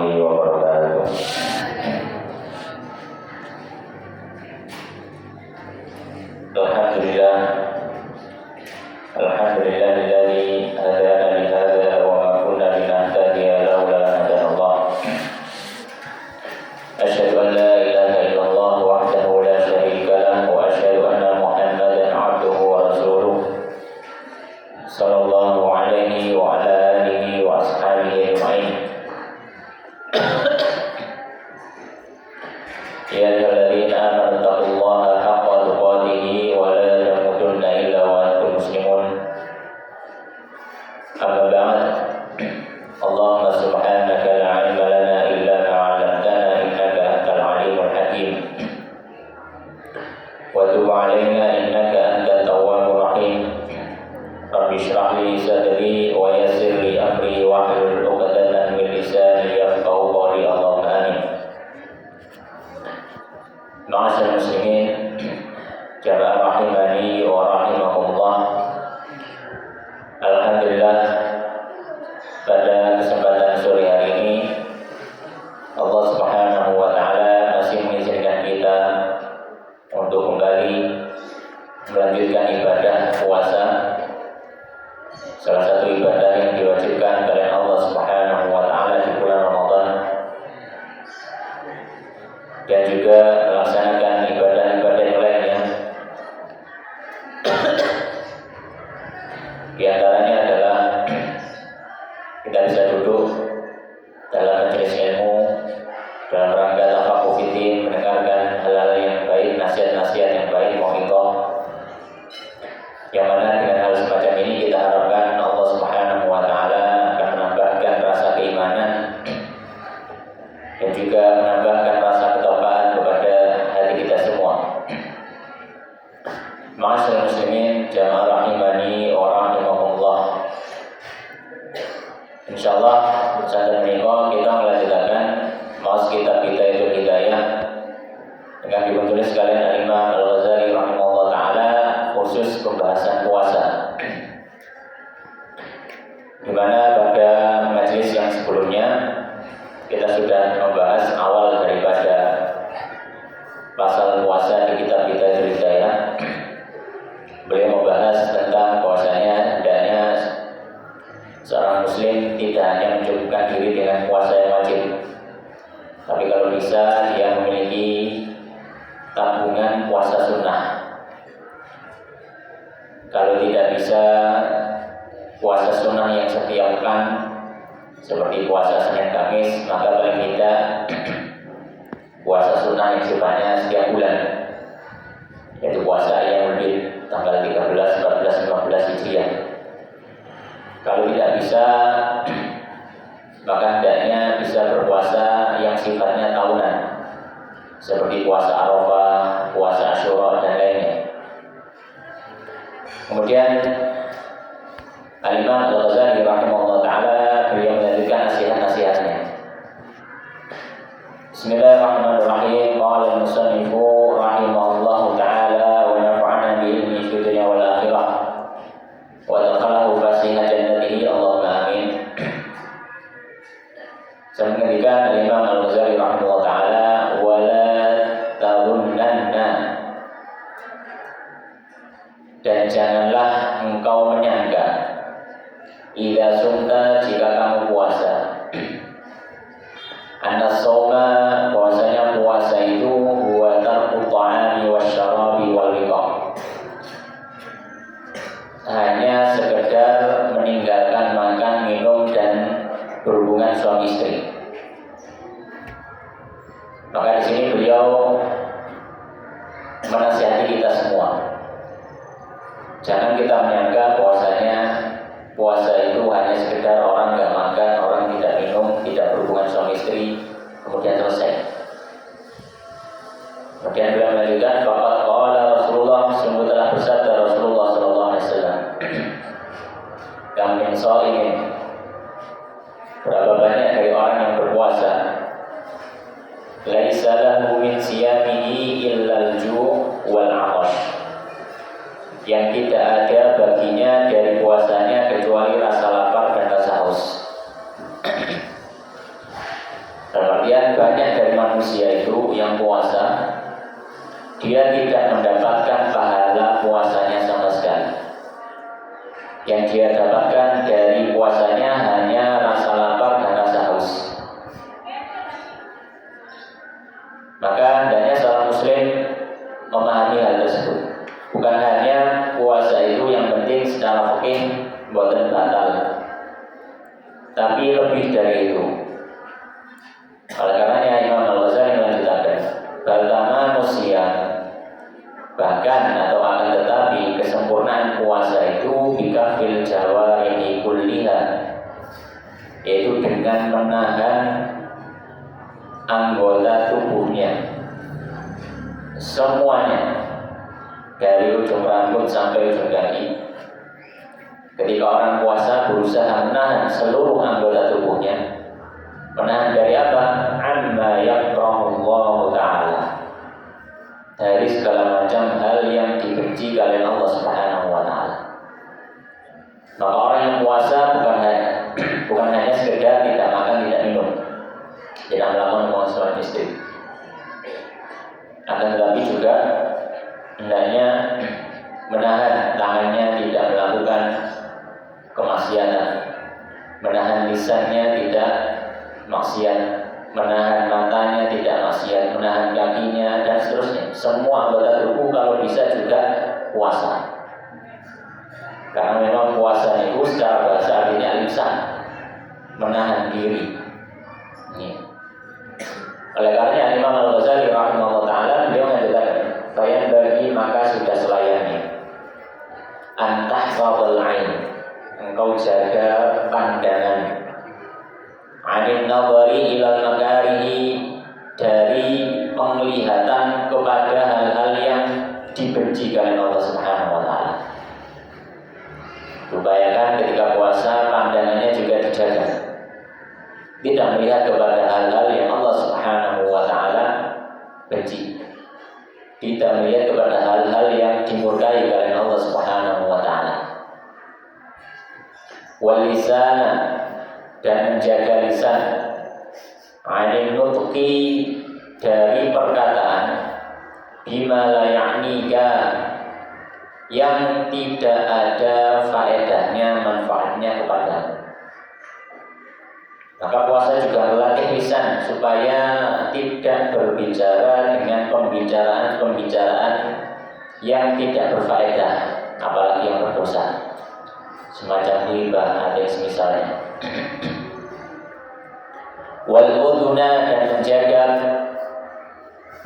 warahmatullahi wabarakatuh. Alhamdulillah, alhamdulillahilladzi hadana li hadza wa ma kunna linahtadiya laula an hadana Allah. Asyhadu an la ilaha illallah wahdahu la syarika lahu wa asyhadu anna Muhammadan 'abduhu wa rasuluh. Sallallahu alaihi wa ala alihi wa ashabihi ajma'in. Ya ayyuhalladzina amanu taqullaha haqqa tuqatih wa la tamutunna illa wa antum muslimun. Amma ba'd. Allahumma subhanaka la 'ilma lana illa ma 'allamtana innaka antal 'alimul hakim. Wa tub 'alaina innaka antat tawwabur rahim. Rabbi shrah li sadri wa yassir li amri wa hlul 'uqdatam min lisani yafqahu qawli. Allahumma amin. Ma'asyiral muslimin, jamaah rahimani wa rahimakumullah. Alhamdulillah, pada kesempatan sore hari ini Allah Subhanahu wa taala masih mengizinkan kita untuk kembali melanjutkan ibadah puasa. Salah satu ibadah yang diwajibkan oleh Allah Subhanahu wa taala di bulan Ramadan, dan juga melaksanakan ibadah-ibadah yang lainnya. Di antaranya adalah kita bisa duduk dalam majelis ilmu dalam rangka tafaqquh fiddin, mendengarkan hal-hal yang baik, nasihat-nasihat yang baik, mau'izah, yang mana dengan hal semacam ini kita harapkan Allah Subhanahu wa taala akan menambahkan rasa keimanan dan juga menambahkan rasa ketaubahan kepada hati kita semua. Ma'asyiral muslimin, jamaah rahimani wa rahimakumullah. Insyaallah saat ini kita melanjutkan maus kitab Bidayatul Hidayah dengan ditulis sekalian Al-Imam Al-Ghazali rahimahullah taala, khusus pembahasan puasa. Di mana pada majelis yang sebelumnya kita sudah membahas awal daripada pasal puasa di kitab Bidayatul Hidayah. Beliau membahas tentang bahwasanya hendaknya seorang muslim tidak hanya mencukupkan diri dengan puasa yang wajib, tapi kalau bisa dia memiliki tabungan puasa sunnah. Kalau tidak bisa puasa sunnah yang setiap pekan seperti puasa Senin Kamis, maka paling tidak puasa sunnah yang sifatnya setiap bulan, yaitu puasa yang lebih tanggal 13, 14, 15 Hijriah. Kalau tidak bisa, maka hendaknya bisa berpuasa yang sifatnya tahunan, seperti puasa Arafah, puasa Asyura, dan lainnya. Kemudian Al-Imam Al-Ghazali rahimahullah ta'ala beliau melanjutkan nasihat-nasihatnya. Bismillahirrahmanirrahim. Qala al-musannifu rahimahullahu ta'ala wa nafa'ana bi ilmi fid dunya wal akhirah wa dakhalahu fasiha jannatihi. Allahumma amin. Saya mengingatkan Al-Imam Al-Ghazali rahimahullah ta'ala, wa la tadhunnanna, dan janganlah engkau menyangka, idza sumta, jika kamu puasa, anna shauma, bahwasanya puasa itu huwa tarku ta'ami wasyarabi wal liqa, hanya sekedar meninggalkan makan, minum, dan berhubungan suami istri. Maka di sini beliau menasihati kita semua, jangan kita menyangka bahwasanya puasa itu hanya sekedar orang nggak makan, orang tidak minum, tidak berhubungan suami istri, kemudian selesai. Kemudian beliau melanjutkan, faqad qala Rasulullah, sungguh telah bersabda Rasulullah sallallahu alaihi wasallam, kam min shaimin, berapa banyak dari orang yang berpuasa, laisa lahu min siyamihi illa al-ju' wal 'atash, yang tidak ada baginya dari puasanya kecuali rasa lapar dan rasa haus. dia tidak mendapatkan pahala puasanya sama sekali. Yang dia dapatkan dari puasanya hanya rasa lapar dan rasa haus. Maka hendaknya seorang muslim memahami hal tersebut. Bukan hanya puasa itu yang penting secara fikih boten batal, tapi lebih dari itu. Oleh karenanya Imam Al-Ghazali melanjutkan, pertama musyam, bahkan atau akan tetapi kesempurnaan puasa itu bikafil jawarihi kulliha, yaitu dengan menahan anggota tubuhnya semuanya, dari ujung rambut sampai ujung kaki. Ketika orang puasa berusaha menahan seluruh anggota tubuhnya, menahan dari apa? Amma yakrahullahu ta'ala, dari segala macam hal yang dibenci oleh Allah Subhanahu wa ta'ala. Maka orang yang puasa bukan hanya sekedar tidak makan, tidak minum, tidak melakukan hubungan suami istri, akan tetapi juga hendaknya menahan tangannya tidak melakukan kemaksiatan, menahan lisannya tidak maksiat, menahan matanya tidak maksiat, menahan kakinya dan seterusnya. Semua anggota tubuh kalau bisa juga puasa. Karena memang puasa itu secara bahasa artinya lisan, menahan diri. Ini. Oleh karenanya Imam Al-Ghazali rahimahullah ta'ala beliau mengatakan, "Fayan bagi maka sudah selayaknya antahfadhal ain, engkau jaga pandangan, anil nadhari ilal makarihi, dari penglihatan kepada hal-hal yang dibenci oleh Allah Subhanahu wa ta'ala." Upayakan ketika puasa pandangannya juga dijaga, tidak melihat kepada hal-hal yang Allah Subhanahu wa ta'ala benci, tidak melihat kepada hal-hal yang dimurkai oleh Allah Subhanahu wa ta'ala. Wal lisana, dan menjaga lisan, anil nutqi, dari perkataan, bima la ya'nika, yang tidak ada faedahnya, manfaatnya kepadamu. Maka puasa juga melatih lisan supaya tidak berbicara dengan pembicaraan-pembicaraan yang tidak berfaedah, apalagi yang berdosa, semacam ghibah atau semisalnya. Wal udhuna, dan menjaga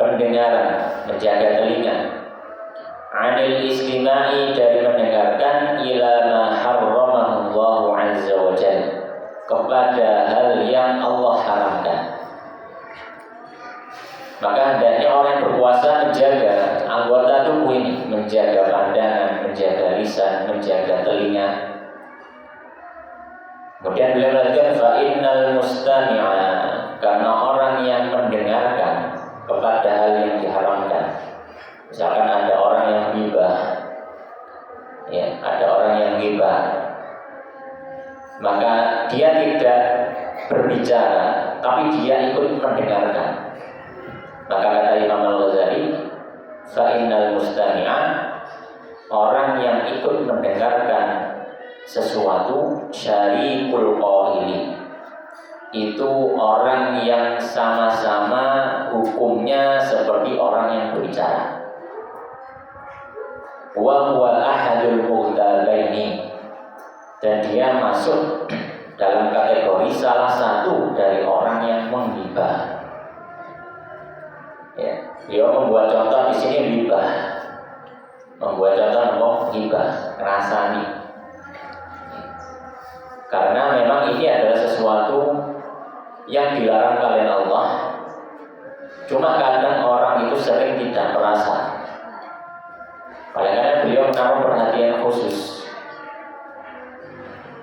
pendengaran, menjaga telinga, anil istima'i, dari mendengarkan, ila ma harramahu Allahu azza wa jalla, kepada hal yang Allah haramkan. Maka hendaknya orang yang berpuasa menjaga anggota tubuh ini, menjaga pandangan, menjaga lisan, menjaga telinga. Kemudian beliau mengatakan, fa innal mustami'a, karena orang yang mendengarkan kepada hal yang diharamkan. Misalkan ada orang yang ghibah, ya, ada orang yang ghibah, maka dia tidak berbicara, tapi dia ikut mendengarkan. Maka kata Imam Al-Ghazali, fa innal mustami'a, orang yang ikut mendengarkan sesuatu, syarikul qaili, itu orang yang sama-sama hukumnya seperti orang yang berbicara. Wa huwa ahadul mughtabaini, dan dia masuk dalam kategori salah satu dari orang yang menghibah. Ya, dia membuat contoh di sini ghibah, membuat contoh menghibah, ngerasani. Karena memang ini adalah sesuatu yang dilarang oleh Allah. Cuma kadang orang itu sering tidak merasa. Oleh karena beliau menaruh perhatian khusus.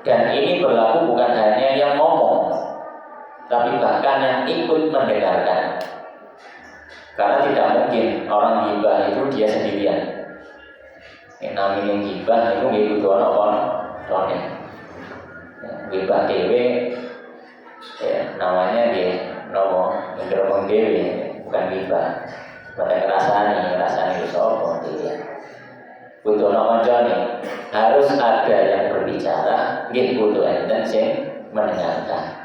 Dan ini berlaku bukan hanya yang ngomong, tapi bahkan yang ikut mendengarkan. Karena tidak mungkin orang ghibah itu dia sendirian. Yang namanya ghibah itu gitu orang. Ghibah dewe, ya, namanya dia nomo ngeremong dewe, bukan ghibah. pada ngerasani itu sopo dia. Butuh kancane harus ada yang berbicara, nggih butuh enten sing mendengarkan.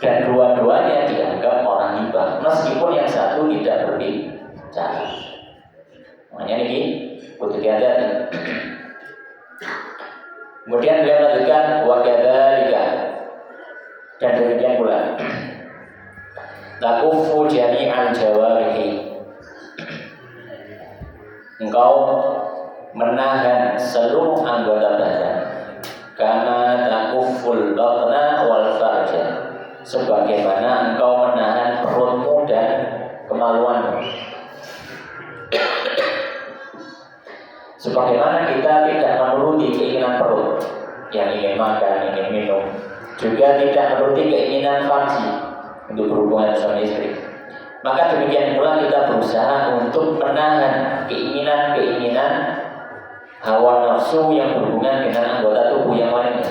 Dan dua-duanya dianggap orang hibah, meskipun yang satu tidak berbicara. Makanya ini butuh hati-hati. Kemudian beliau melanjutkan wa kadzalika, dan demikian pula takufu jami'al jawarihi, engkau menahan seluruh anggota badan, kama takuful batna wal farja, sebagaimana engkau menahan perutmu dan kemaluanmu. Sebagaimana kita tidak menuruti keinginan perut yang ingin makan, ingin minum, juga tidak menuruti keinginan farji untuk berhubungan suami istri, maka demikian pula kita berusaha untuk menahan keinginan-keinginan hawa nafsu yang berhubungan dengan anggota tubuh yang lainnya.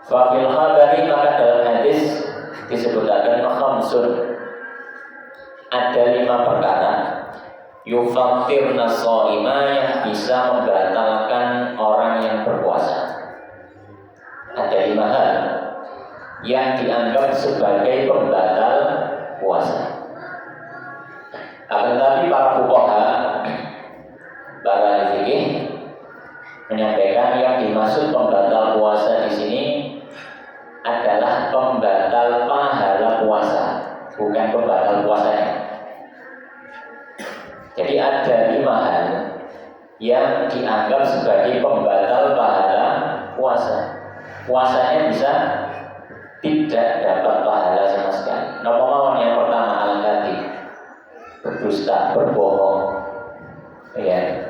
Fafil khabari, maka dalam hadis disebutkan khamsun, ada 5 perkara yufattirna shaima, yang bisa membatalkan orang yang berpuasa. Ada 5 hal yang dianggap sebagai pembatal puasa. Akan tetapi para fuqaha, para fikih menyampaikan yang dimaksud pembatal puasa di sini adalah pembatal pahala puasa, bukan pembatal puasanya. Jadi ada 5 hal yang dianggap sebagai pembatal pahala puasa. Puasanya bisa tidak dapat pahala sama sekali. Nomor yang pertama al-kadhib, berdusta, berbohong. Ya.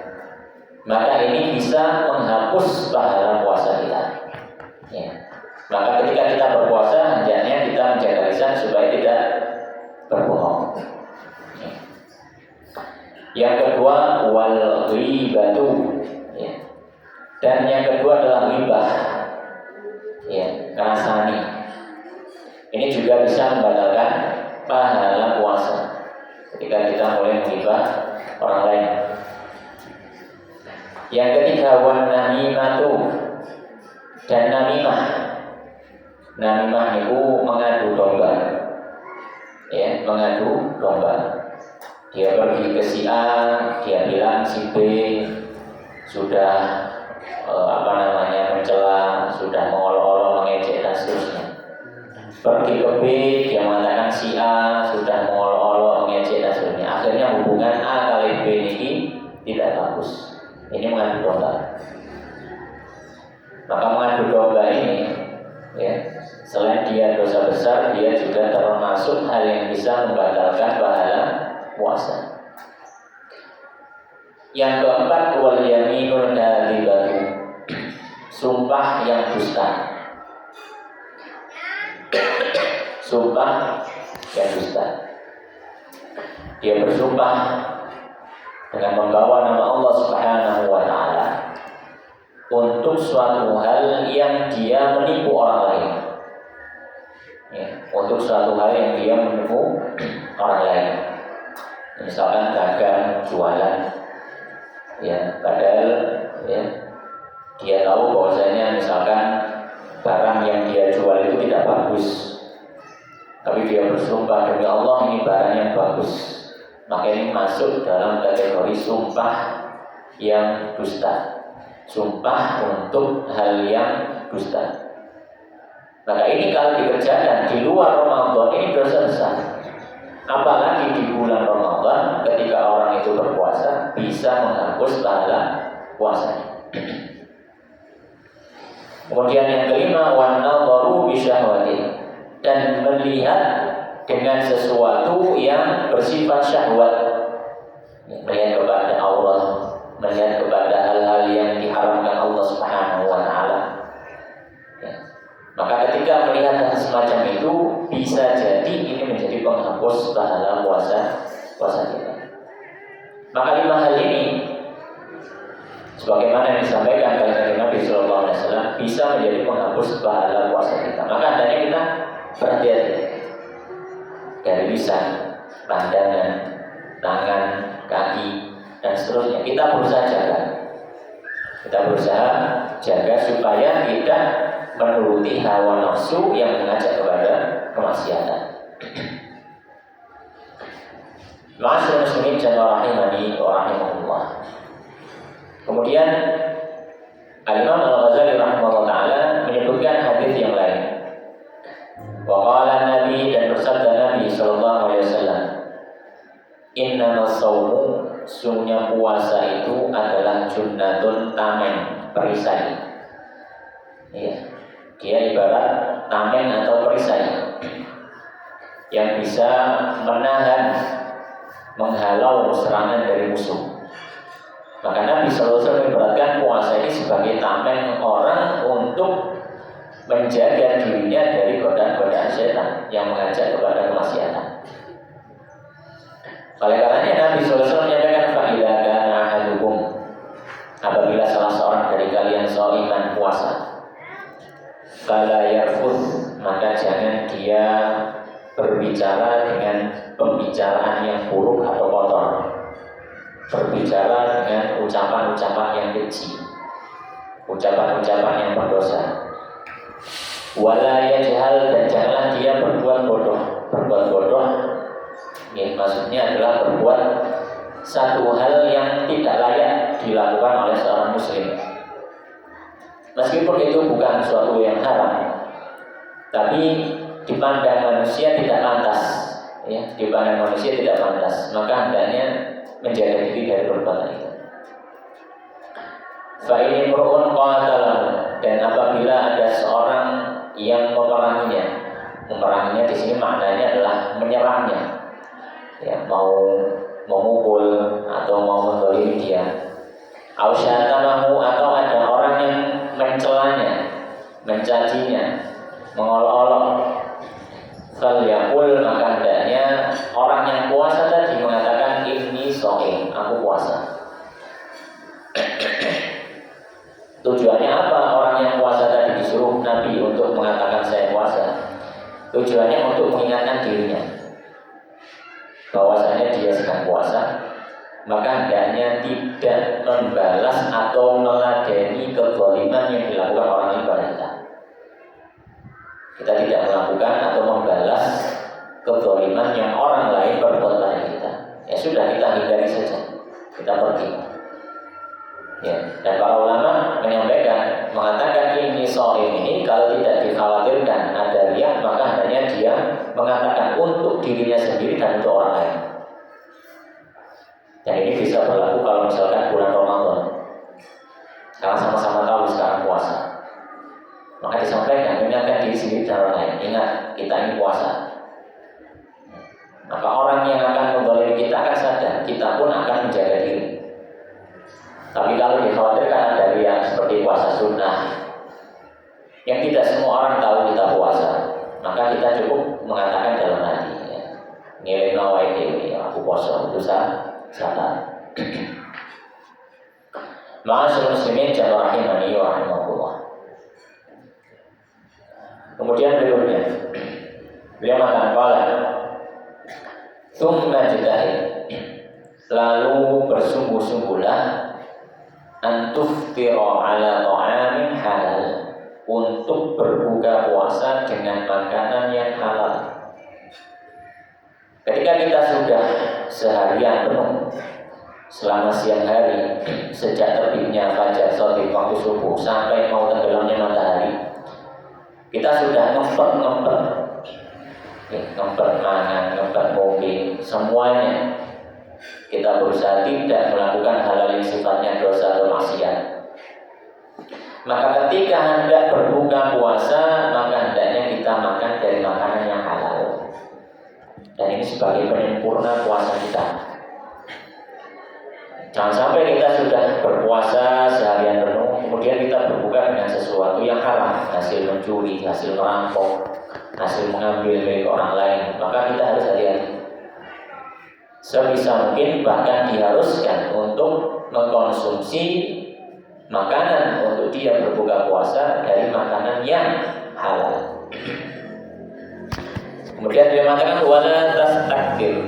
Maka ini bisa menghapus pahala puasa kita. Ya. Maka ketika kita berpuasa, hendaknya kita menjaga lisan supaya tidak berbohong. Ya. Yang kedua wal ghibatu, ya. Dan yang kedua adalah ghibah, ya, ngerasani. Ini juga bisa membatalkan pahala puasa ketika kita mulai menghibah orang lain. Yang ketiga wan namimatu, dan namimah. Namimah itu mengadu domba, ya, mengadu domba. Dia pergi ke si A, dia bilang si B sudah mencela, sudah mengolok-olok, mengejek dan seterusnya. Pergi ke B, dia mengatakan si A sudah mengolok-olok, mengejek dan seterusnya. Akhirnya hubungan A kali B ini tidak bagus. Ini mengadu domba. Maka mengadu domba ini, ya, selain dia dosa besar, dia juga termasuk hal yang bisa membatalkan pahala puasa. Yang keempat wal yaminul kadzibatu, sumpah yang dusta. Sumpah yang dusta. Dia bersumpah dengan membawa nama Allah Subhanahu wa taala untuk suatu hal yang dia menipu orang lain. Ya, untuk suatu hal yang dia menipu orang lain. Misalkan dagang, jualan, ya, padahal ya, dia tahu bahwasanya misalkan barang yang dia jual itu tidak bagus, tapi dia bersumpah demi Allah ini barang yang bagus. Maka ini masuk dalam kategori sumpah yang dusta, sumpah untuk hal yang dusta. Maka ini kalau dikerjakan di luar Ramadan ini dosa besar. Apalagi di bulan Ramadan ketika orang itu berpuasa bisa menghapus pahala puasanya. Kemudian yang kelima wan nadharu bi syahwatin, dan melihat dengan sesuatu yang bersifat syahwat, melihat kepada aurat, melihat kepada hal-hal yang diharamkan Allah Subhanahu wa taala. Maka ketika melihat hal semacam itu bisa jadi ini menjadi penghapus pahala puasa kita. Maka 5 hal ini sebagaimana yang disampaikan oleh Nabi Sallallahu Alaihi Wasallam bisa menjadi penghapus pahala puasa kita. Maka hendaknya kita berhati-hati dari lisan, pandangan, tangan, kaki, dan seterusnya. Kita berusaha jaga. Kita berusaha jaga supaya tidak menuruti hawa nafsu yang mengajak kepada kemaksiatan. Ma'asyiral muslimin jalla rahimani wa rahimakumullah. Kemudian Al-Imam Al-Ghazali rahimahullah ta'ala menyebutkan hadis yang lain. Wa qala Nabi, dan bersabda Nabi sallallahu alaihi wasallam, innamas shaumu, sungguhnya puasa itu adalah junnatun, tameng, perisai. Ya, dia ibarat tameng atau perisai yang bisa menahan, menghalau serangan dari musuh. Maka Nabi SAW memberatkan puasa ini sebagai tameng orang untuk menjaga dirinya dari godaan-godaan setan yang mengajak kepada kemaksiatan. Oleh karenanya Nabi SAW menyatakan, fa'idha kana ahadukum, apabila salah seorang dari kalian shaiman puasa, fala yarfuth, maka jangan dia berbicara dengan pembicaraan yang buruk atau kotor, berbicara dengan ucapan-ucapan yang keji, ucapan-ucapan yang berdosa. Wala yajhal, dan janganlah dia berbuat bodoh. Berbuat bodoh, ya, maksudnya adalah berbuat satu hal yang tidak layak dilakukan oleh seorang muslim. Meskipun itu bukan suatu yang haram, tapi dipandang manusia tidak pantas, ya, dipandang manusia tidak pantas, maka hendaknya menjaga diri dari perbuatan itu. Fa in imru'un qatalahu, dan apabila ada seorang yang memeranginya di sini maknanya adalah menyerangnya, ya, mau memukul atau mau menzalimi dia. Au syatamahu, atau ada orang yang mencelanya, mencacinya, mengolok-olok. Falyaqul, maka hendaknya orang yang puasa tadi mengatakan, inni shaim, aku puasa. Tujuannya apa orang yang puasa tadi disuruh Nabi untuk mengatakan saya puasa? Tujuannya untuk mengingatkan dirinya bahwasanya dia sedang puasa, maka hendaknya tidak membalas atau meladeni kezaliman yang dilakukan orang lain pada kita. Kita tidak melakukan atau membalas kezaliman yang orang lain berbuat pada kita. Ya sudah, kita hindari saja, kita pergi. Ya, dan para ulama menyampaikan, mengatakan ini shaim ini kalau tidak dikhawatirkan ada riya, maka hendaknya dia mengatakan untuk dirinya sendiri dan untuk orang lain. Dan ini bisa berlaku kalau misalkan bulan Ramadan, karena sama-sama tahu sekarang puasa, maka disampaikan mengingatkan diri sendiri dan orang lain, ingat kita ini puasa. Maka orang yang akan menzalimi kita akan sadar, kita pun akan menjaga diri. Tapi kalau dikhawatirkan ada riya seperti puasa sunnah yang tidak semua orang tahu kita puasa, maka kita cukup mengatakan dalam hati, ya, ngelingno wae dhewe, aku puasa, itu salah. Ma'asyiral muslimin jalla rahimani wa rahimakumullah. Kemudian berikutnya beliau mengatakan qala tsumma jitahid, lalu bersungguh-sungguhlah antuftira ala ta'amin halal, untuk berbuka puasa dengan makanan yang halal. Ketika kita sudah seharian penuh selama siang hari, sejak terbitnya fajar shadiq waktu subuh sampai mau tenggelamnya matahari, kita sudah ngempet mangan, ngempet ngopi, semuanya. Kita berusaha tidak melakukan hal-hal yang sifatnya dosa atau maksiat. Maka ketika hendak berbuka puasa, maka hendaknya kita makan dari makanan yang halal. Dan ini sebagai penyempurna puasa kita. Jangan sampai kita sudah berpuasa seharian penuh, kemudian kita berbuka dengan sesuatu yang haram, hasil mencuri, hasil merampok, hasil mengambil milik orang lain. Maka kita harus hati-hati. Sebisa mungkin bahkan diharuskan untuk mengkonsumsi makanan untuk dia berbuka puasa dari makanan yang halal. Kemudian dia mengatakan wala tastakbir,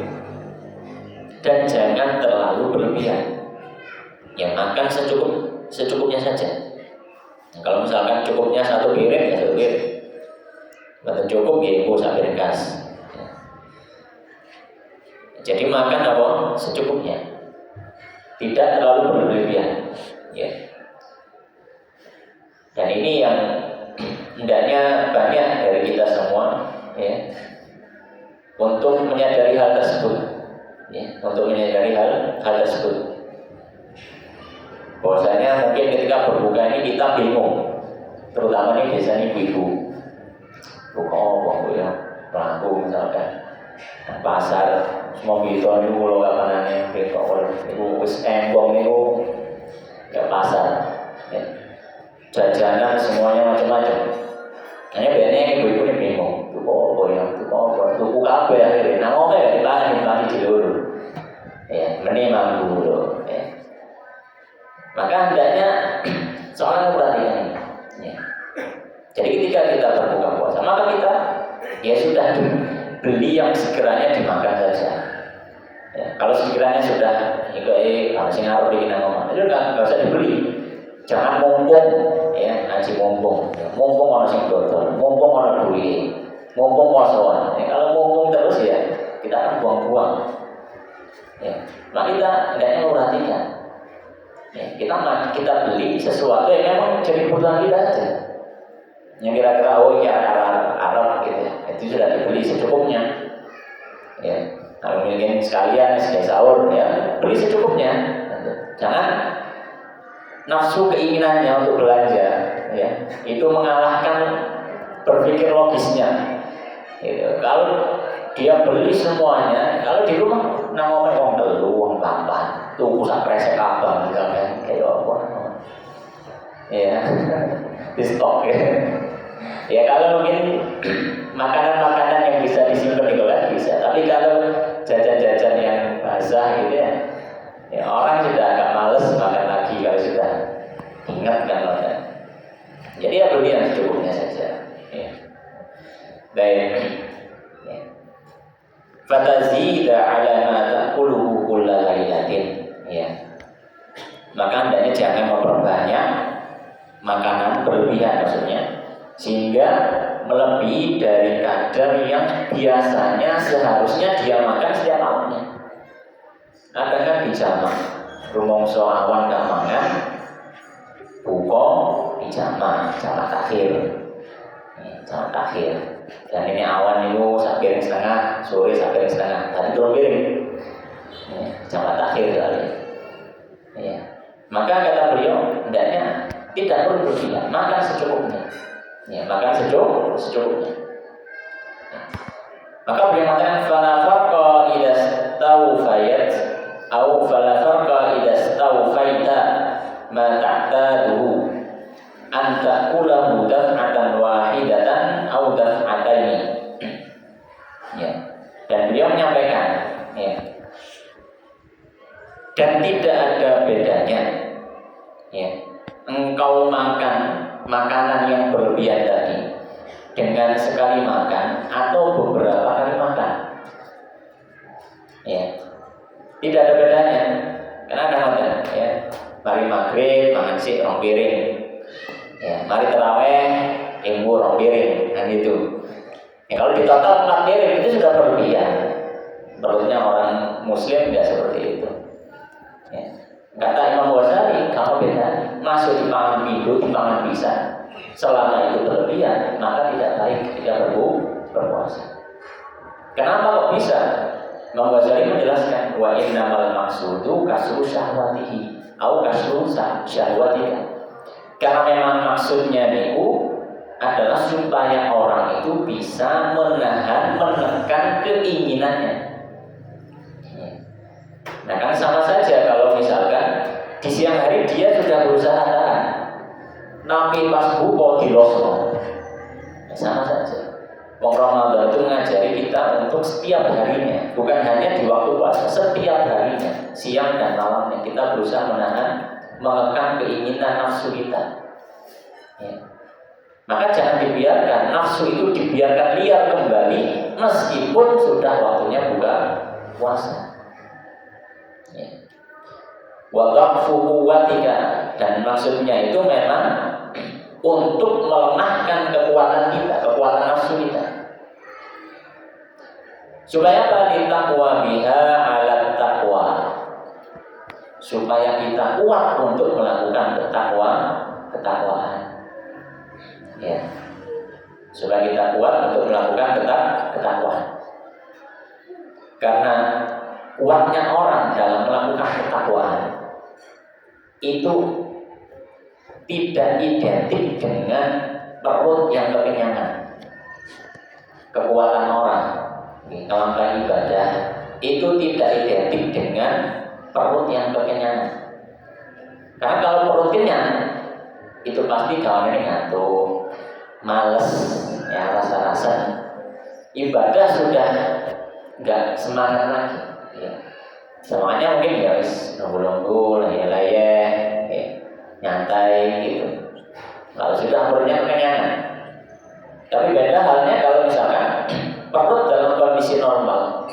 dan jangan terlalu berlebihan. Ya makan secukupnya saja. Kalau misalkan cukupnya 1 piring ya 1 piring. Betul cukup ya ibu sak piring gas. Jadi makan apa? Secukupnya. Tidak terlalu berlebihan. Ya. Dan ini yang hendaknya banyak dari kita semua ya, untuk menyadari hal tersebut. Ya, untuk menyadari hal tersebut. Bahwasanya mungkin ketika berbuka ini kita bingung, terutama ini biasanya ibu-ibu buka apa ya, pelaku misalkan pasar semua gitu ini mulo kapanane kok ibu wis embong niku ya pasar ya. Jajanan semuanya macam-macam. Hanya biasanya ibu-ibu ini bingung, tuku apa ya, tuku kabeh akhirnya nang omah ya dipani dulur. Ya, meni mampu lho ya. Maka hendaknya seorang memperhatikan ini. Ya. Jadi ketika kita berbuka puasa, maka kita ya sudah beli yang sekiranya dimakan saja. Ya, kalau sekiranya sudah harus ngaruh di ngomong, itu nggak usah dibeli. Jangan mumpung, ya ngaji mumpung, ya, mumpung orang sing dodol, mumpung orang duit, mumpung posoan. Ya, kalau mumpung terus ya kita akan buang-buang. Ya, maka kita hendaknya memperhatikan. Ya, kita beli sesuatu yang memang jadi kebutuhan kita saja. Yang kira-kira ya Arab gitu ya. Itu sudah dibeli secukupnya. Ya, kalau mungkin sekalian sudah sahur ya, beli secukupnya. Jangan nafsu keinginannya untuk belanja ya. Itu mengalahkan berpikir logisnya. Gitu. Kalau dia beli semuanya, kalau di rumah nangomnya wong telu, wong papat, tuku sak kresek abang misalnya kayak apa. Ya. Di stok ya. Ya kalau mungkin makanan-makanan yang bisa disimpan di kulkas bisa, tapi kalau jajan-jajan yang basah gitu ya orang sudah agak males makan lagi kalau sudah ingat kan. Jadi ya beli yang secukupnya saja. Ya. Baik. Ya. Fatazida ala ma ta'kuluhu kulla lailatin. Ya. Maka hendaknya jangan memperbanyak makanan berlebihan maksudnya, sehingga melebihi dari kadar yang biasanya seharusnya dia makan setiap malamnya. Kadang dijamak, rumongso awan gak mangan, buka dijamak, jamak takhir. Jamak takhir. Dan ini awan itu sak piring setengah, sore sak piring setengah, tadi 2 piring. Jamak takhir kali. Ya. Maka kata beliau, hendaknya tidak perlu berlebihan, makan secukupnya. Ya, makan secukupnya. Maka beliau mengatakan fala farqa idza stawfayat au fala farqa idza stawfaita ma ta'taduhu an ta'kulahu daf'atan wahidatan au daf'ataini. Ya. Dan beliau menyampaikan, ya. Dan tidak ada bedanya. Ya. Engkau makan makanan yang berlebihan tadi dengan sekali makan atau beberapa kali makan. Ya. Tidak ada bedanya. Karena ada makan, ya. Mari maghrib makan sik 2 piring. Ya, mari tarawih imbu 2 piring, kan gitu. Ya, kalau ditotal 4 piring itu sudah berlebihan. Perutnya orang muslim tidak seperti itu. Ya. Kata Imam Ghazali, kalau beda masuk di pangan pindu, di pangan bisa. Selama itu berlebihan, maka tidak baik ketika berpuasa. Kenapa kok bisa? Imam Ghazali menjelaskan, wa innamal maqsudu kasru syahwatihi au kasru syahwatika. Karena memang maksudnya itu adalah supaya orang itu bisa menekan keinginannya. Nah kan sama saja kalau misalkan di siang hari dia sudah berusaha tahan, tapi pas buka dilosno, sama saja. Wong Ramadan itu ngajari kita untuk setiap harinya, bukan hanya di waktu puasa, setiap harinya, siang dan malamnya kita berusaha mengekang keinginan nafsu kita. Ya. Maka jangan dibiarkan nafsu itu dibiarkan liar kembali meskipun sudah waktunya buka puasa. wa dha'fu quwwatika, dan maksudnya itu memang untuk melemahkan kekuatan kita, kekuatan nafsu kita. Supaya apa? Ditaqwa biha ala taqwa, supaya kita kuat untuk melakukan ketakwaan. Ya. Supaya kita kuat untuk melakukan ketakwaan. Karena kuatnya orang dalam melakukan ketakwaan itu tidak identik dengan perut yang kekenyangan. Kekuatan orang dalam ibadah itu tidak identik dengan perut yang kekenyangan. Karena kalau perut kenyang, itu pasti kawan ini ngantuk, males, ya rasa-rasa ibadah sudah nggak semangat lagi. Ya. Semuanya mungkin ya wis nunggu-nunggu, layar-layar, ya, nyantai gitu. Kalau sudah perutnya kekenyangan. Tapi beda halnya kalau misalkan perut dalam kondisi normal,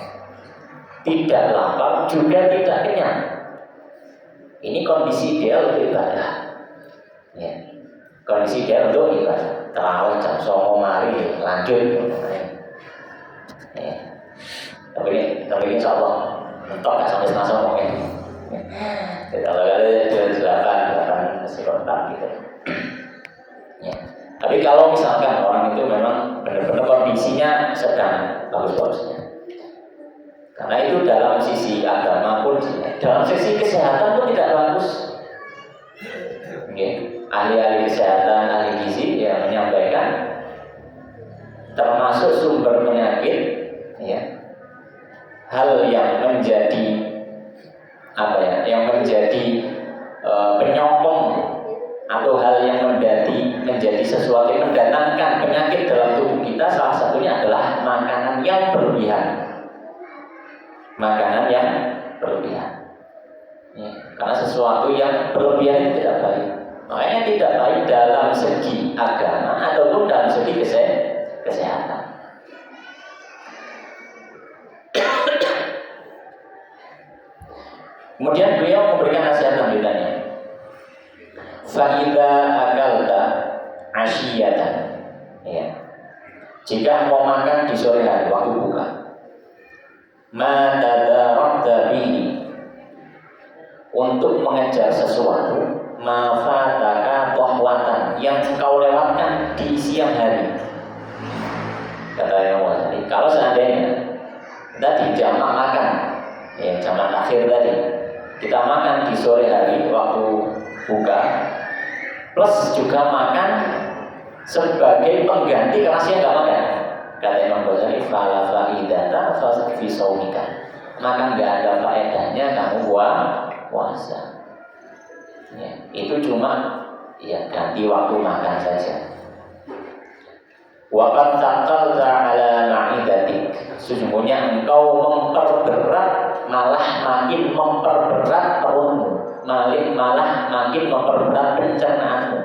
tidak lapar juga tidak kenyang. Ini kondisi ideal untuk ibadah. Ya. Kondisi ideal untuk ibadah. Terawih jam 09.00 mari lanjut. Ya. Tapi ini insyaallah mentok nggak sampai setengah 09.00 mungkin. Kalau kali delapan masih kontak gitu. Ya. Tapi kalau misalkan orang itu memang benar-benar kondisinya sedang bagus-bagusnya, karena itu dalam sisi agama pun, dalam sisi kesehatan pun tidak bagus. Okay. Ahli-ahli kesehatan, ahli gizi yang menyampaikan termasuk sumber penyakit, ya, hal yang menjadi yang menjadi penyokong atau hal yang menjadi sesuatu yang mendatangkan penyakit dalam tubuh kita, salah satunya adalah makanan yang berlebihan. Makanan yang berlebihan. Ya, karena sesuatu yang berlebihan itu tidak baik. Makanya tidak baik dalam segi agama ataupun dalam segi kesehatan. Kemudian beliau memberikan nasihat lanjutannya. Fa'idha akalta asyiyatan, ya. Jika mau makan di sore hari waktu buka, ma tadarakta bihi, untuk mengejar sesuatu, ma fataka tahwatan, yang engkau lewatkan di siang hari. Kata yang tadi, kalau seandainya tadi jamak makan, ya jamak akhir tadi, kita makan di sore hari waktu buka, plus juga makan sebagai pengganti karena siang nggak makan. Kata Imam Ghazali, fala faidata fi shaumika, maka nggak ada faedahnya kamu puasa. Ya, itu cuma ya ganti waktu makan saja. Wa qad taqalta ala ma'idatik, sesungguhnya engkau memperberat, malah makin memperberat perutmu, malah makin memperberat pencernaanmu.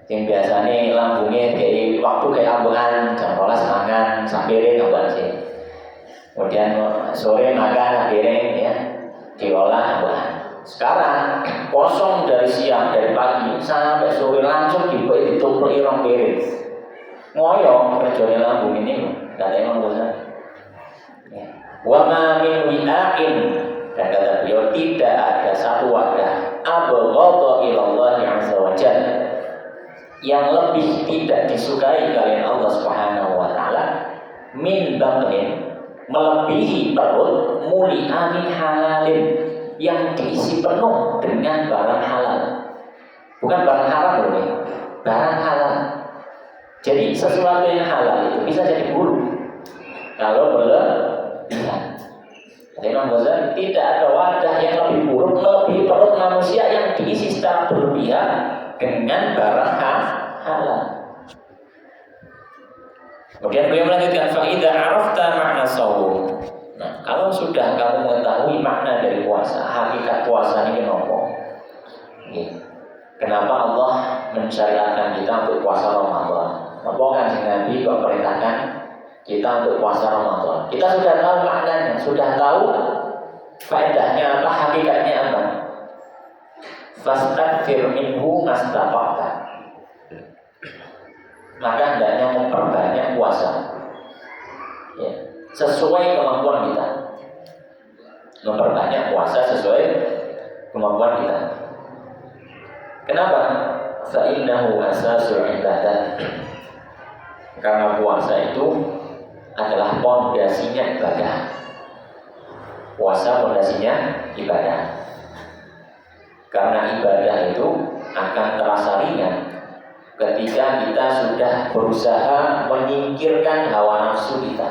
Yang biasanya lambungnya dari waktu kayak ambulan jam 12 makan sampai ambulan sih. Kemudian sore makan piring ya diolah ambulan. Sekarang kosong dari siang, dari pagi sampai sore langsung dibuat ditumpuk irong piring. Ngoyo kerjanya lambung ini, kata Imam Ghazali. Wa ma min wi'ain, dan kata beliau tidak ada satu wadah abghadha ila Allah azza wa jalla, yang lebih tidak disukai kalian Allah Subhanahu wa taala, min batnin, melebihi perut, muli'a min halalin, yang diisi penuh dengan barang halal. Bukan barang haram loh nih, barang halal. Jadi sesuatu yang halal itu bisa jadi buruk kalau berlebihan. Imam Ghazali, tidak ada wadah yang lebih buruk melebihi perut manusia yang diisi secara berlebihan dengan barang halal. Kemudian beliau melanjutkan, fa'idha arafta makna shaum. Nah, kalau sudah kamu mengetahui makna dari puasa, hakikat puasa ini apa? Kenapa Allah mensyariatkan kita untuk puasa Ramadan? Apa kan Nabi kok perintahkan kita untuk puasa Ramadan? Kita sudah tahu maknanya, sudah tahu Faedahnya apa? Hakikatnya apa? Fastakfir minhu mastata'ta. Maka hendaknya memperbanyak puasa, ya, sesuai kemampuan kita. Memperbanyak puasa sesuai kemampuan kita. Kenapa? Fa'innahu asasul ibadah. Karena puasa itu adalah pondasinya ibadah. Puasa pondasinya ibadah. Karena ibadah itu akan terasa ringan ketika kita sudah berusaha menyingkirkan hawa nafsu kita.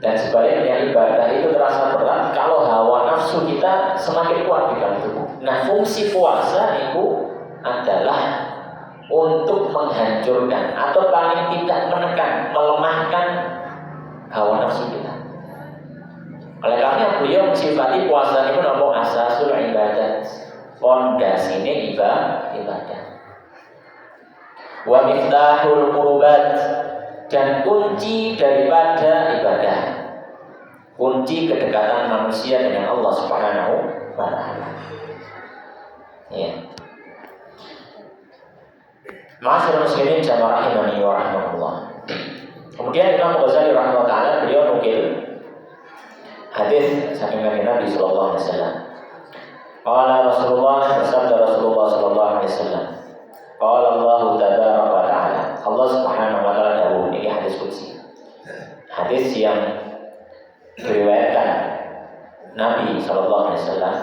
Dan sebaliknya ibadah itu terasa berat kalau hawa nafsu kita semakin kuat di dalam tubuh. Nah, fungsi puasa itu adalah untuk menghancurkan atau paling tidak menekan, melemahkan hawa nafsu kita. Oleh karena beliau mensifati puasa itu namanya asasul ibadat, fondasinya ibadah. Wa miftahul qurubat, dan kunci daripada ibadah, kunci kedekatan manusia dengan Allah Subhanahu wa Ta'ala. Ya. Ma'asyiral muslimin jamaah rahimani wa rahimakumullah. Kemudian Imam Ghazali rahimahullah taala beliau nukil hadis saking Nabi sallallahu alaihi wasallam. Qala Rasulullah, bersabda Rasulullah sallallahu alaihi wasallam. Qala Allah tabaraka wa ta'ala. Allah Subhanahu wa taala dawuh, ini hadis qudsi. Hadis yang diriwayatkan Nabi sallallahu alaihi wasallam,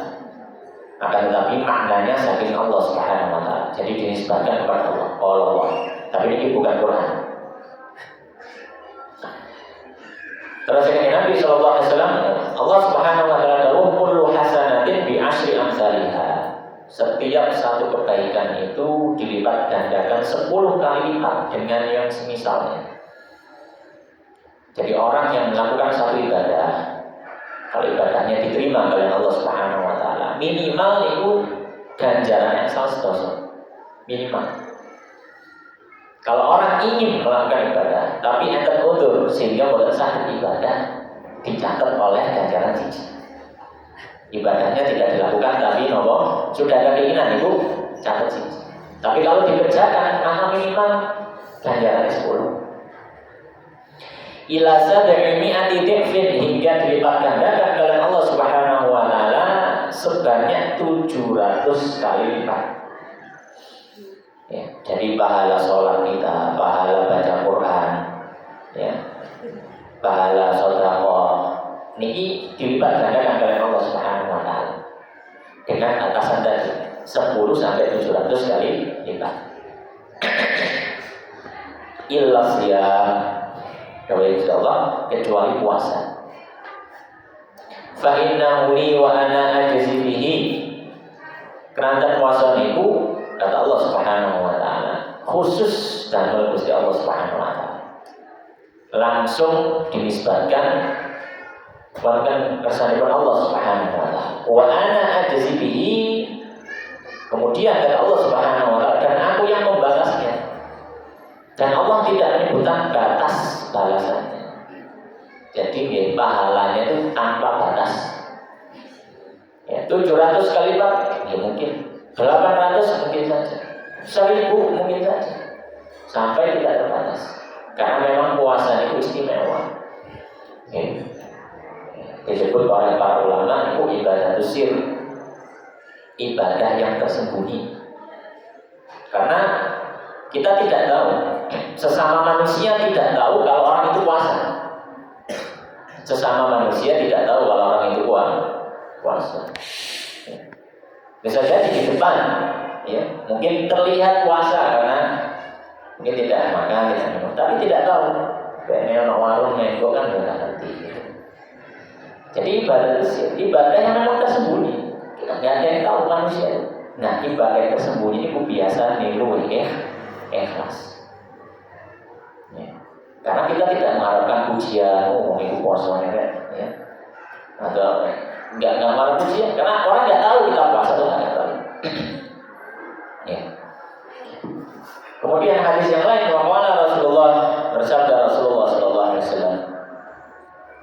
akan tetapi maknanya saking Allah Subhanahu wa taala. Jadi dinisbatkan kepada Allah. Allah. Tapi ini bukan Quran. Terus ini Nabi sallallahu alaihi wasallam, Allah Subhanahu wa taala dawuh kullu hasanatin bi asyri amsalihha. Setiap satu kebaikan itu dilipat gandakan 10 kali lipat dengan yang semisalnya. Jadi orang yang melakukan satu ibadah, kalau ibadahnya diterima oleh Allah Subhanahu wa taala, minimal itu ganjarannya 100. Minimal. Kalau orang ingin melakukan ibadah, tapi enten udzur sehingga boten saged ibadah, dicatat oleh ganjaran siji. Ibadahnya tidak dilakukan tapi nopo sudah ada keinginan itu catat siji. Tapi kalau dikerjakan maka minimal ganjaran 10. Ila sad'i mi'ati dhifin, hingga dilipat gandakan oleh Allah Subhanahu wa taala sebanyak 700 kali lipat. Ya, jadi pahala sholat kita, pahala baca Quran, ya, pahala sedekah, niki dilipat gandakan oleh Allah Subhanahu wa taala dengan atasan tadi 10 sampai 700 kali lipat. Illa siyam, kecuali puasa. Fa innahu li wa ana ajzi bihi. Kerana puasa niku kata Allah Subhanahu wa taala khusus dan Gusti Allah Subhanahu wa taala langsung dinisbatkan bahkan kesanipun Allah Subhanahu wa taala. Wa ana ajzi bihi. Kemudian kata Allah Subhanahu wa taala, dan aku yang membalasnya. Dan Allah tidak menyebutkan batas balasannya. Jadi pahalanya itu tanpa batas. Ya, 700 kali lipat ya mungkin, 800 mungkin saja, 1000 mungkin saja, sampai tidak terbatas. Karena memang puasa itu istimewa. Ya. Disebut oleh para ulama itu ibadah sir, ibadah yang tersembunyi. Karena kita tidak tahu, sesama manusia tidak tahu kalau orang itu puasa. Sesama manusia tidak tahu kalau orang itu puasa. Bisa jadi di depan, ya, mungkin terlihat puasa karena mungkin tidak makan, tidak minum, tapi tidak tahu. Kayaknya orang warung nego kan nggak ngerti. Jadi ibadah yang memang tersembunyi. Kita nggak ada yang tahu manusia. Nah, ibadah yang tersembunyi ini biasa niru ikhlas. Ya. Karena kita tidak mengharapkan pujian, itu puasanya ya. Atau nggak mengharap pujian, karena orang nggak tahu kita puasa atau nggak tahu. Ya. Kemudian hadis yang lain, waqala Rasulullah, bersabda Rasulullah sallallahu alaihi wasallam,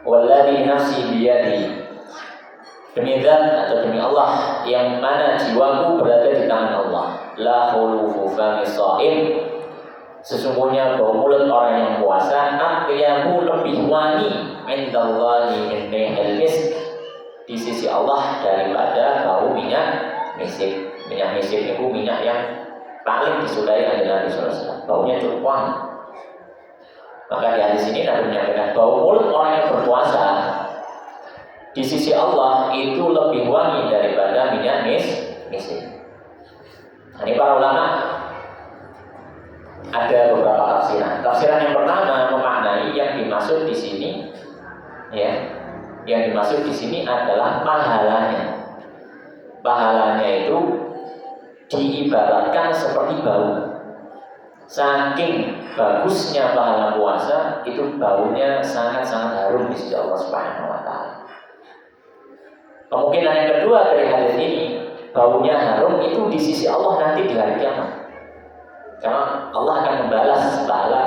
"Walladzi nafsi biyadi." Demi zat atau demi Allah yang mana jiwaku berada di tangan Allah. La khulufu fami shaim. Sesungguhnya bau mulut orang yang puasa atyabu lebih wangi indallahi min rihil misk, di sisi Allah daripada bau minyak misik. Minyak misik itu minyak yang paling disukai oleh Nabi sallallahu alaihi wasallam. Baunya cukup wangi. Maka di hadis ini Nabi menyampaikan bau mulut orang yang berpuasa di sisi Allah itu lebih wangi daripada minyak misik. Nah, ini para ulama ada beberapa tafsiran. Tafsiran yang pertama memaknai yang dimaksud di sini, ya, yang dimaksud di sini adalah pahalanya. Pahalanya itu diibaratkan seperti bau. Saking bagusnya pahala puasa itu baunya sangat-sangat harum di sisi Allah Subhanahu wa taala. Kemungkinan yang kedua dari hadis ini, baunya harum itu di sisi Allah nanti di hari kiamat. Karena Allah akan membalas pahala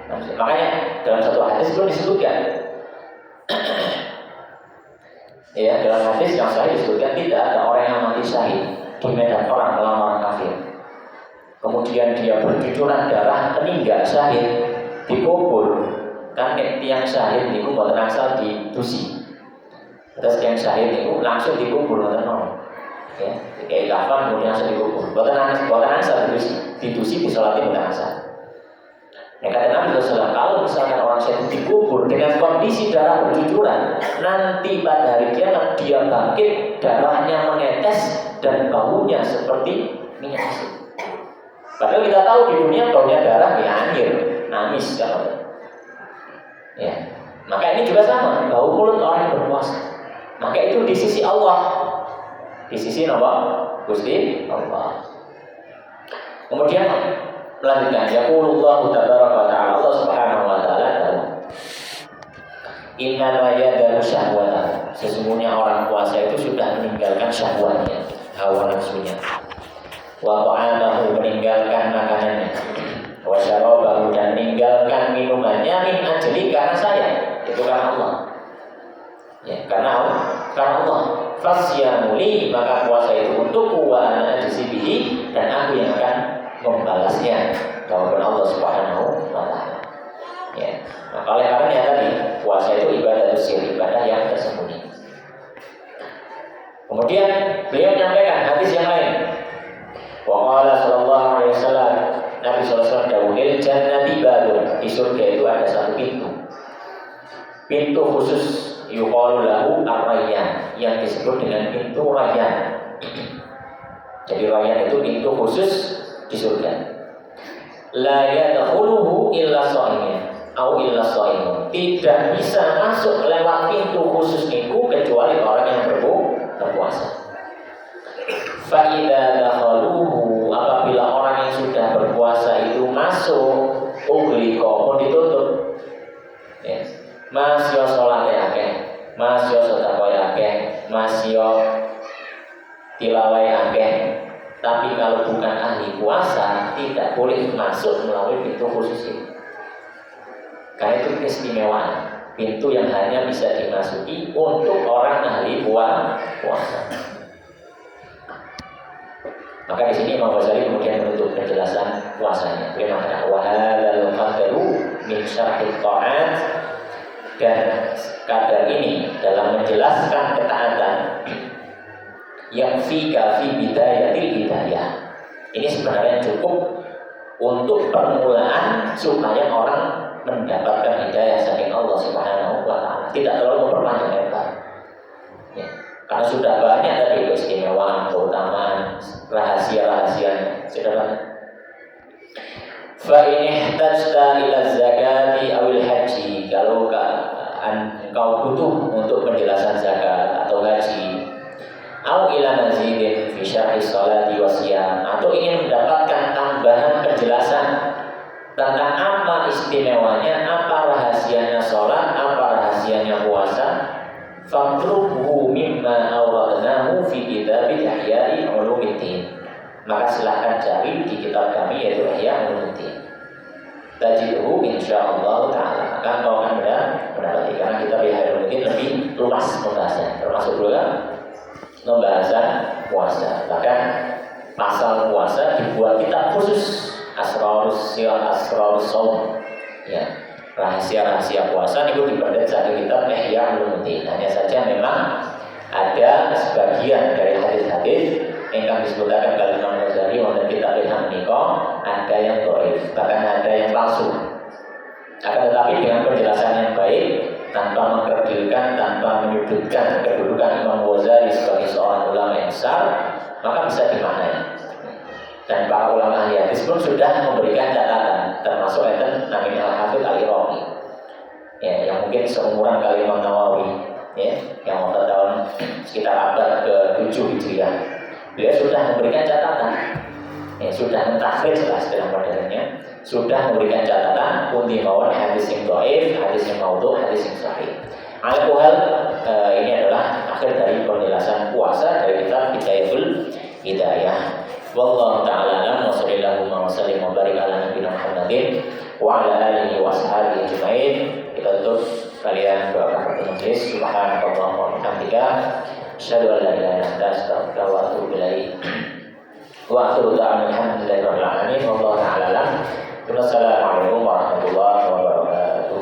manusia. Makanya dalam satu hadis itu disebutkan, ya, dalam hadis yang sahih disebutkan tidak ada orang yang mati syahid di medan perang melawan orang kafir. Kemudian dia bercucuran darah meninggal syahid dikubur. Kan tiang syahid itu buat asal didusi. Terus yang syahid itu langsung dikubur ngoten mawon. Ya, kayak kafan kemudian langsung dikubur. Buatan asal didusi disolati buatan asal. Nah, kata Nabi SAW, kalau misalkan orang syahid dikubur dengan kondisi darah bercucuran, nanti pada hari kiamat dia bangkit, darahnya menetes dan baunya seperti minyak misik. Padahal kita tahu di dunia baunya darah ya anjir, namis kalau. Ya, maka ini juga sama, bau mulut orang yang berpuasa. Maka itu di sisi Allah, di sisi apa? Gusti Allah. Kemudian melanjutkan, yaqulullahu tabaraka wa ta'ala, Allah Subhanahu wa ta'ala, inna ma yadaru syahwata. Sesungguhnya orang puasa itu sudah meninggalkan syahwatnya, hawa nafsunya. Wa ta'amahu, meninggalkan makanannya. Wa syarabahu, dan meninggalkan minumannya, min ajli, karena saya. Itu karena Allah. Ya, karena Allah. Fasyamuli, maka puasa itu untukku, wa ana ajzibihi, dan aku yang akan membalasnya. Jawaban Allah Subhanahu wa ta'ala. Ya. Nah, oleh karena tadi puasa itu ibadah sir, ibadah yang tersembunyi. Kemudian beliau menyampaikan hadis yang lain. Wa qala sallallahu alaihi wasallam, Nabi sallallahu alaihi wasallam dawuhil jannati babun, di surga itu ada satu pintu. Pintu khusus yuqalu lahu ar-rayyan, yang disebut dengan pintu rayyan. Jadi rayyan itu pintu khusus di surga. La yadkhuluhu illa shaimun au illa shaimun. Tidak bisa masuk lewat pintu khusus itu kecuali orang yang berpuasa. Fa idza dakhaluhu, apabila orang yang sudah berpuasa itu masuk, ughliqa, pun ditutup. Ya. Masih salate akeh, masih sedekah akeh, masih tilawah akeh. Tapi kalau bukan ahli puasa, tidak boleh masuk melalui pintu khusus itu. Karena itu keistimewaan, pintu yang hanya bisa dimasuki untuk orang ahli puasa. Maka di sini Imam Ghazali kemudian menutup penjelasan puasanya. Dia mengatakan wa hadzal qadaru min syarhit ta'at, dan kadar ini dalam menjelaskan ketaatan yang fi bidayatil hidayah. Ini sebenarnya cukup untuk permulaan supaya orang mendapatkan hidayah saking Allah Subhanahu wa ta'ala. Tidak terlalu memperpanjang lebar. Ya. Karena sudah banyak tadi keistimewaan, keutamaan, rahasia-rahasianya sudah banyak. Fa in ihtajta ila zakati awil haji, kalau engkau butuh untuk penjelasan zakat atau haji, au ila mazidin fi syarhi sholati wasiyam, atau ingin mendapatkan tambahan penjelasan tentang apa istimewanya, apa rahasianya sholat, apa rahasianya puasa, faqruhu mimma awradnahu fi kitab Ihya Ulumuddin. Maka silahkan cari di kitab kami yaitu Ihya Ulumuddin. Tajiduhu insyaallah ta'ala. Maka kau akan mendapati, karena kitab Ihya Ulumuddin lebih luas pembahasannya, termasuk juga pembahasan puasa. Bahkan pasal puasa dibuat kitab khusus Asrarus Shaum. Ya, rahasia-rahasia puasa itu dibuat satu kitab Ihya Ulumuddin. Hanya saja memang ada sebagian dari hadis-hadis yang disebutkan oleh Imam Ghazali wonten kitab Ilham Menika ada yang dhaif, bahkan ada yang palsu. Akan tetapi dengan penjelasan yang baik, tanpa mengkerdilkan, tanpa menyudutkan kedudukan Imam Ghazali sebagai seorang ulama yang besar, maka bisa dimaknai. Dan para ulama ahli hadis pun sudah memberikan catatan, termasuk enten namanya Al-Hafidz Al-Iraqi, ya, yang mungkin seumuran kali Imam Nawawi, ya, yang wafat tahun sekitar abad ke-7 Hijriah. Beliau sudah memberikan catatan, ya, sudah mentakhrij lah istilah modernnya, sudah memberikan catatan pundi mawon hadis yang dhaif, hadis yang maudhu, hadis yang sahih. Al-Quhal ini adalah akhir dari penjelasan puasa dari kitab Hidayatul Hidayah. Wallahu ta'ala alam wa sallallahu wa sallim wa barik ala nabiyina Muhammadin wa ala alihi wa ashabihi ajma'in. Kita tutup kalian doakan majelis. Subhanakallahumma wa bihamdika asyhadu an la ilaha illa anta astaghfiruka wa atubu ilaik. Wa akhiru da'wana alhamdulillahi rabbil alamin. Wallahu ta'ala alam. Wassalamualaikum warahmatullahi wabarakatuh.